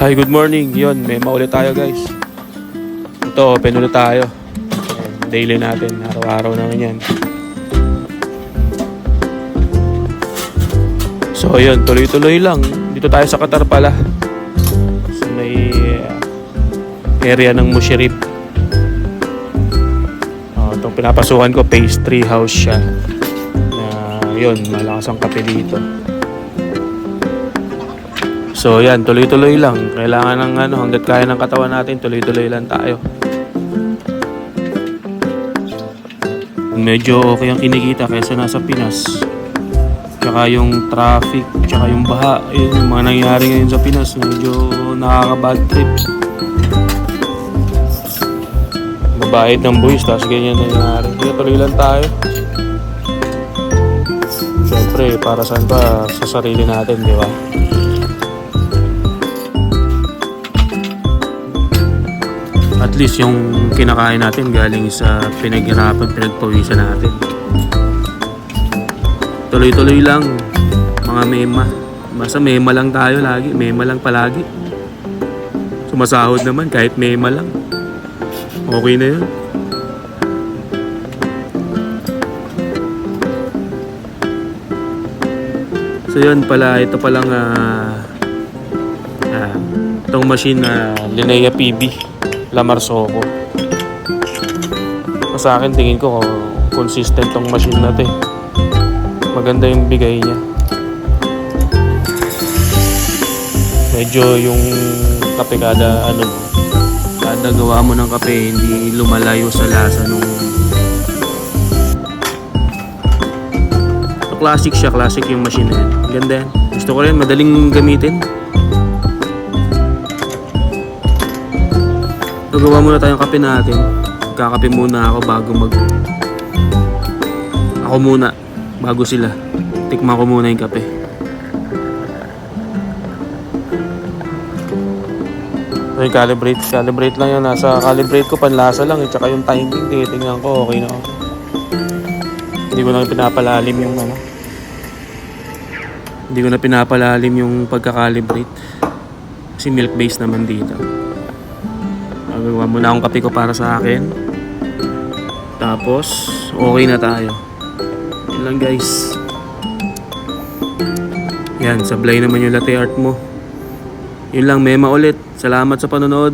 Hi, good morning. Yun, may maulit tayo guys. Ito, open ulit tayo. Daily natin, araw-araw naman yan. So yun, tuloy-tuloy lang. Dito tayo sa Qatar pala. So may area ng Musharraf. Itong pinapasukan ko, pastry house siya. Yun, malakas ang kape dito. So yan, tuloy-tuloy lang. Kailangan ng hanggat kaya ng katawan natin, tuloy-tuloy lang tayo. Medyo okay ang kinikita kaysa nasa Pinas. Tsaka yung traffic, tsaka yung baha, yun yung mga nangyari ngayon sa Pinas. Medyo nakaka-bad trip. Mabait ng buwis, tapos ganyan nangyari. Kaya tuloy lang tayo. Siyempre, para saan pa sa sarili natin, di ba? At least yung kinakain natin galing sa pinaghirapan, pinagpawisan natin. Tuloy-tuloy lang, mga mema. Basta mema lang tayo lagi, mema lang palagi. Sumasahod naman kahit mema lang. Okay na yun. So yun pala, ito palang itong machine na Linea PB Lamar Soko. Sa akin tingin ko consistent tong machine na to. Maganda yung bigay niya. Medyo yung kape kada gawa mo ng kape hindi lumalayo sa lasa nung classic siya, classic yung machine na yan. Ganda yan. Gusto ko rin, madaling gamitin. Gawa muna tayong kape natin. Kakape muna ako bago sila. Tikman ko muna yung kape. So, calibrate lang yan. Nasa calibrate ko, panlasa lang. Tsaka yung timing, titingnan ko, okay na ako. Hindi ko na pinapalalim yung Hindi ko na pinapalalim yung pagka-calibrate. Kasi milk base naman dito. Gagawa muna akong kape ko para sa akin. Tapos, okay na tayo. Yun lang guys. Yan, sablay naman yung latte art mo. Yun lang, mema ulit. Salamat sa panonood.